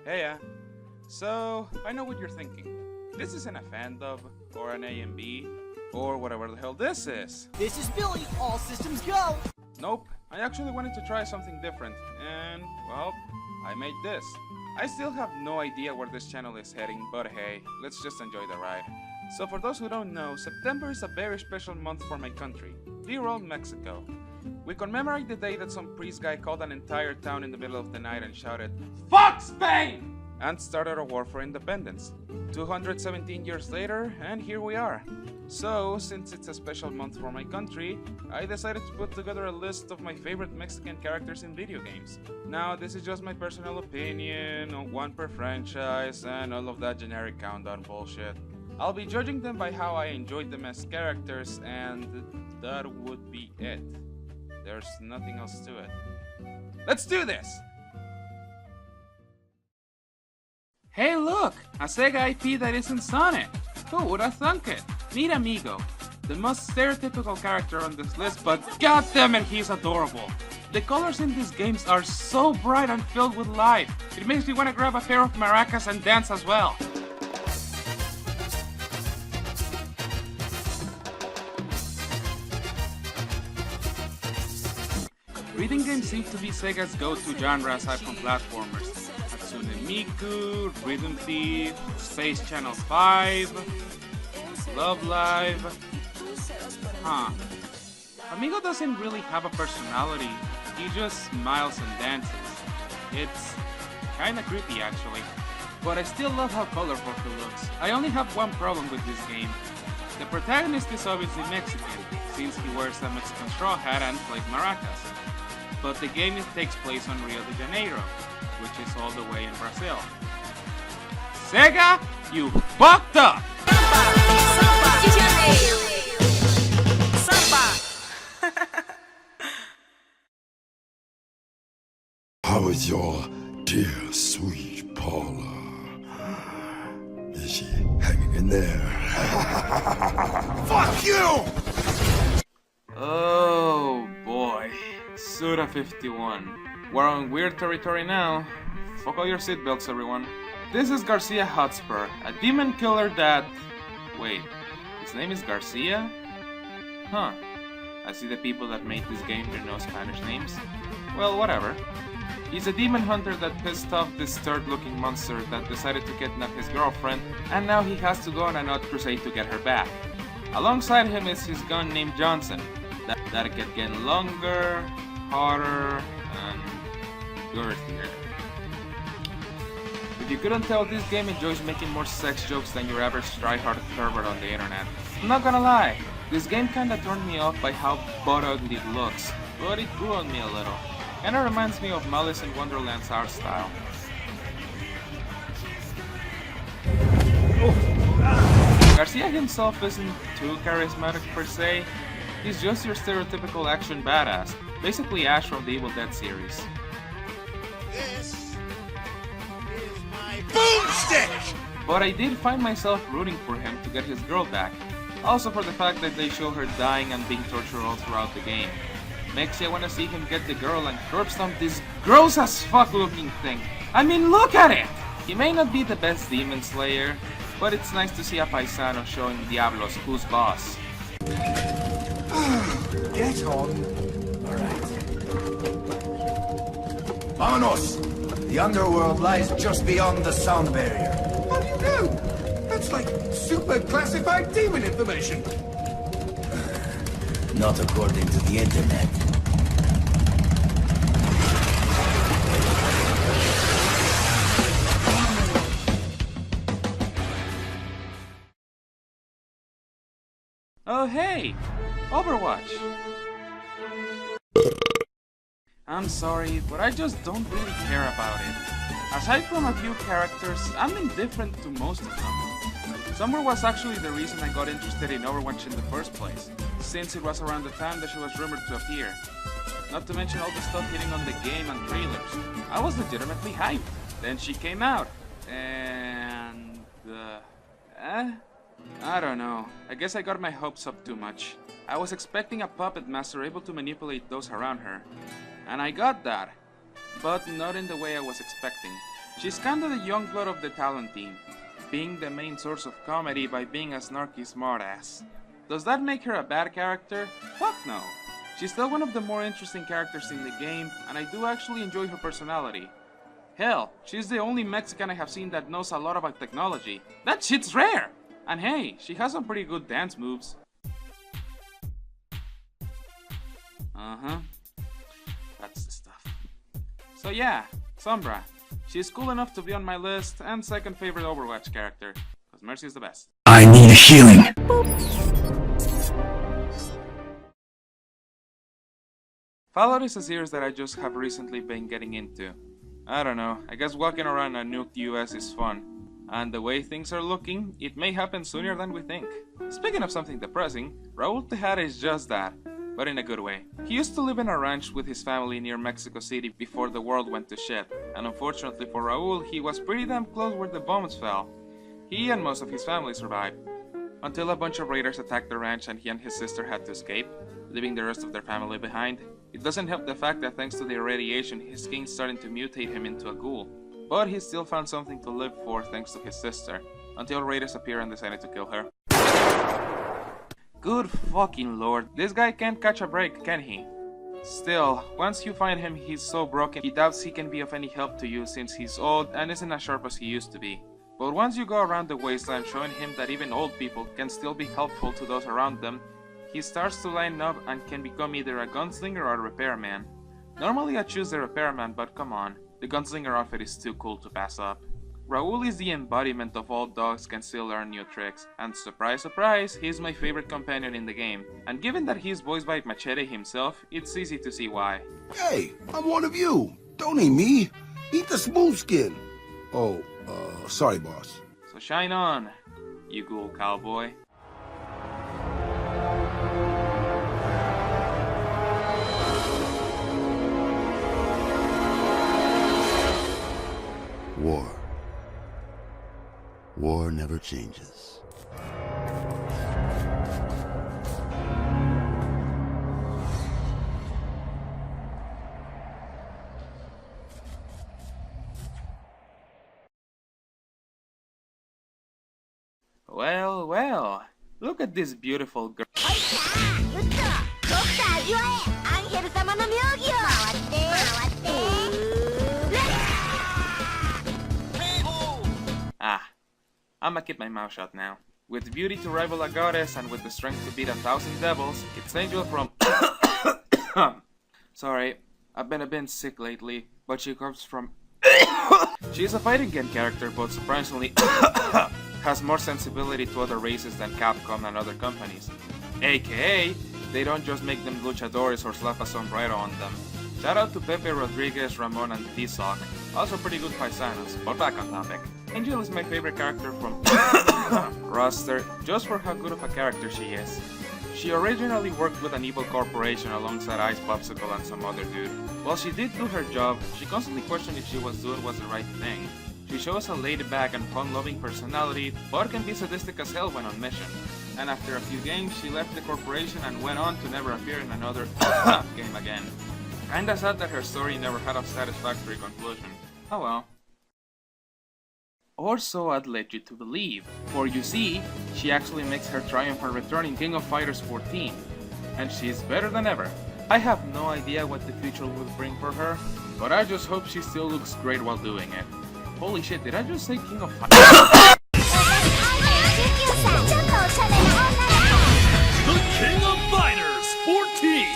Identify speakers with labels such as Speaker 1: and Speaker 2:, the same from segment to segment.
Speaker 1: Heya. So, I know what you're thinking. This isn't a fan dub, or an A and B, or whatever the hell this is.
Speaker 2: This is Billy, all systems go!
Speaker 1: Nope, I actually wanted to try something different, and, well, I made this. I still have no idea where this channel is heading, but hey, let's just enjoy the ride. So for those who don't know, September is a very special month for my country, dear old Mexico. We commemorate the day that some priest guy called an entire town in the middle of the night and shouted, "Fuck Spain!" and started a war for independence. 217 years later, and here we are. So, since it's a special month for my country, I decided to put together a list of my favorite Mexican characters in video games. Now, this is just my personal opinion, on one per franchise, and all of that generic countdown bullshit. I'll be judging them by how I enjoyed them as characters, and that would be it. There's nothing else to it. Let's do this! Hey look! A Sega IP that isn't Sonic! Who would have thunk it? Meet Amigo, the most stereotypical character on this list, but goddammit he's adorable! The colors in these games are so bright and filled with light, it makes me want to grab a pair of maracas and dance as well. Reading games seem to be Sega's go-to genre aside from platformers. Hatsune Miku, Rhythm Thief, Space Channel 5, Love Live. Huh. Amigo doesn't really have a personality, he just smiles and dances. It's kinda creepy actually. But I still love how colorful he looks. I only have one problem with this game. The protagonist is obviously Mexican, since he wears a Mexican straw hat and plays maracas. But the game takes place on Rio de Janeiro, which is all the way in Brazil. Sega, you fucked up!
Speaker 3: How is your dear sweet Paula? Is she hanging in there? Fuck you!
Speaker 1: Oh boy. Suda 51. We're on weird territory now. Fuck all your seatbelts, everyone. This is Garcia Hotspur, a demon killer that... Wait, his name is Garcia? Huh. I see the people that made this game didn't know Spanish names. Well, whatever. He's a demon hunter that pissed off this third-looking monster that decided to kidnap his girlfriend, and now he has to go on an odd crusade to get her back. Alongside him is his gun named Johnson, that kept getting longer, harder, and girthier. If you couldn't tell, this game enjoys making more sex jokes than your average try-hard pervert on the internet. I'm not gonna lie, this game kinda turned me off by how butt ugly it looks, but it grew on me a little. Kinda reminds me of Malice in Wonderland's art style. Garcia himself isn't too charismatic per se, he's just your stereotypical action badass, basically Ash from the Evil Dead series.
Speaker 3: This is my boomstick!
Speaker 1: But I did find myself rooting for him to get his girl back, also for the fact that they show her dying and being tortured all throughout the game. Makes you want to see him get the girl and curb stomp this gross as fuck looking thing. I mean, look at it! He may not be the best demon slayer, but it's nice to see a paisano showing Diablos who's boss.
Speaker 3: Get on. Alright. Vámonos! The underworld lies just beyond the sound barrier.
Speaker 4: How do you know? That's like super classified demon information.
Speaker 3: Not according to the internet.
Speaker 1: Oh hey! Overwatch! I'm sorry, but I just don't really care about it. Aside from a few characters, I'm indifferent to most of them. Summer was actually the reason I got interested in Overwatch in the first place, since it was around the time that she was rumored to appear. Not to mention all the stuff hitting on the game and trailers. I was legitimately hyped. Then she came out, and... I don't know. I guess I got my hopes up too much. I was expecting a puppet master able to manipulate those around her. And I got that. But not in the way I was expecting. She's kinda the young blood of the talent team, being the main source of comedy by being a snarky smartass. Does that make her a bad character? Fuck no. She's still one of the more interesting characters in the game, and I do actually enjoy her personality. Hell, she's the only Mexican I have seen that knows a lot about technology. That shit's rare! And hey, she has some pretty good dance moves. That's the stuff. So yeah, Sombra. She's cool enough to be on my list, and second favorite Overwatch character, because Mercy is the best.
Speaker 3: I need healing.
Speaker 1: Fallout is a series that I just have recently been getting into. I don't know, I guess walking around a nuked US is fun. And the way things are looking, it may happen sooner than we think. Speaking of something depressing, Raul Tejada is just that, but in a good way. He used to live in a ranch with his family near Mexico City before the world went to shit, and unfortunately for Raul, he was pretty damn close where the bombs fell. He and most of his family survived, until a bunch of raiders attacked the ranch and he and his sister had to escape, leaving the rest of their family behind. It doesn't help the fact that thanks to the irradiation, his skin's starting to mutate him into a ghoul. But he still found something to live for thanks to his sister, until raiders appeared and decided to kill her. Good fucking lord, this guy can't catch a break, can he? Still, once you find him, he's so broken he doubts he can be of any help to you since he's old and isn't as sharp as he used to be. But once you go around the wasteland showing him that even old people can still be helpful to those around them, he starts to line up and can become either a gunslinger or a repairman. Normally I choose the repairman, but come on, the gunslinger outfit is too cool to pass up. Raul is the embodiment of all dogs can still learn new tricks, and surprise surprise, he's my favorite companion in the game. And given that he's voiced by Machete himself, it's easy to see why.
Speaker 4: Hey, I'm one of you. Don't eat me. Eat the smooth skin. Oh, sorry, boss.
Speaker 1: So shine on, you ghoul cowboy.
Speaker 5: War. War never changes.
Speaker 1: Well, well, look at this beautiful girl. I'ma keep my mouth shut now. With beauty to rival a goddess and with the strength to beat 1,000 devils, it's Angel from... Sorry, I've been a bit sick lately, but she comes from... She's a fighting game character, but surprisingly has more sensibility to other races than Capcom and other companies. AKA, they don't just make them luchadores or slap a sombrero on them. Shout out to Pepe Rodriguez, Ramon, and T-Sock. Also pretty good paisanos, but back on topic. Angel is my favorite character from roster, just for how good of a character she is. She originally worked with an evil corporation alongside Ice Popsicle and some other dude. While she did do her job, she constantly questioned if she was doing the right thing. She shows a laid-back and fun-loving personality, but can be sadistic as hell when on mission. And after a few games, she left the corporation and went on to never appear in another game again. Kinda sad that her story never had a satisfactory conclusion. Oh well. Or so I'd led you to believe, for you see, she actually makes her triumphant return in King of Fighters 14, and she's better than ever. I have no idea what the future will bring for her, but I just hope she still looks great while doing it. Holy shit, did I just say King of Fighters?
Speaker 6: The King of Fighters 14!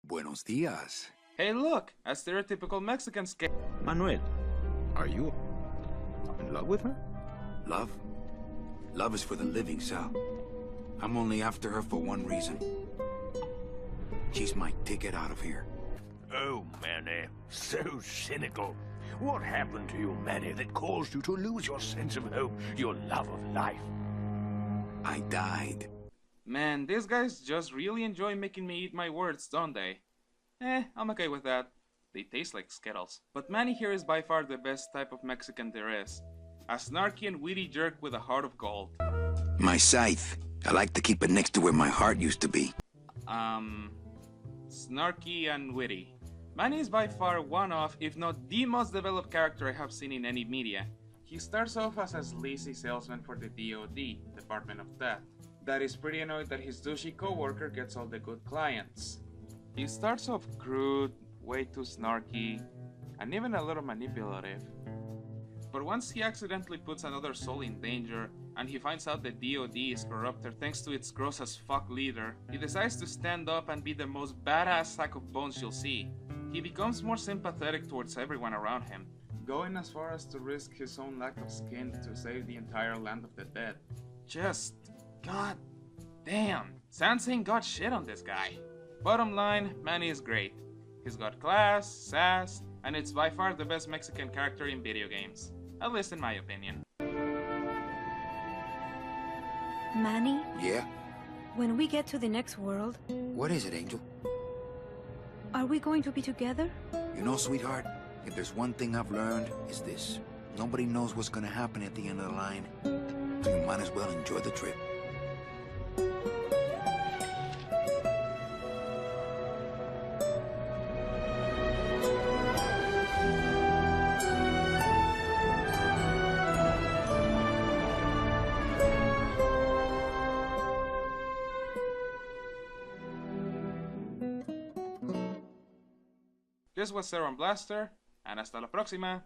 Speaker 3: Buenos dias.
Speaker 1: Hey look, a stereotypical Mexican skate.
Speaker 7: Manuel, are you in love with her?
Speaker 3: Love? Love is for the living, Sal. I'm only after her for one reason. She's my ticket out of here.
Speaker 6: Oh, Manny, so cynical. What happened to you, Manny, that caused you to lose your sense of hope, your love of life?
Speaker 3: I died.
Speaker 1: Man, these guys just really enjoy making me eat my words, don't they? I'm okay with that. They taste like Skittles. But Manny here is by far the best type of Mexican there is. A snarky and witty jerk with a heart of gold.
Speaker 3: My scythe I like to keep it next to where my heart used to be.
Speaker 1: Snarky and witty. Manny is by far one of, if not the most developed character I have seen in any media. He starts off as a sleazy salesman for the DoD, Department of Death, that is pretty annoyed that his douchey co-worker gets all the good clients. He starts off crude, way too snarky, and even a little manipulative. But once he accidentally puts another soul in danger, and he finds out the DoD is corrupted thanks to its gross as fuck leader, he decides to stand up and be the most badass sack of bones you'll see. He becomes more sympathetic towards everyone around him, going as far as to risk his own lack of skin to save the entire land of the dead. Just, god damn, Sansing got shit on this guy. Bottom line, Manny is great. He's got class, sass, and it's by far the best Mexican character in video games. At least in my opinion.
Speaker 8: Manny,
Speaker 3: Yeah?
Speaker 8: when we get to the next world,
Speaker 3: What is it, Angel?
Speaker 8: are we going to be together?
Speaker 3: You know, sweetheart, if there's one thing I've learned, it's this. Nobody knows what's gonna happen at the end of the line. So you might as well enjoy the trip.
Speaker 1: This was Zero Blaster, and hasta la próxima.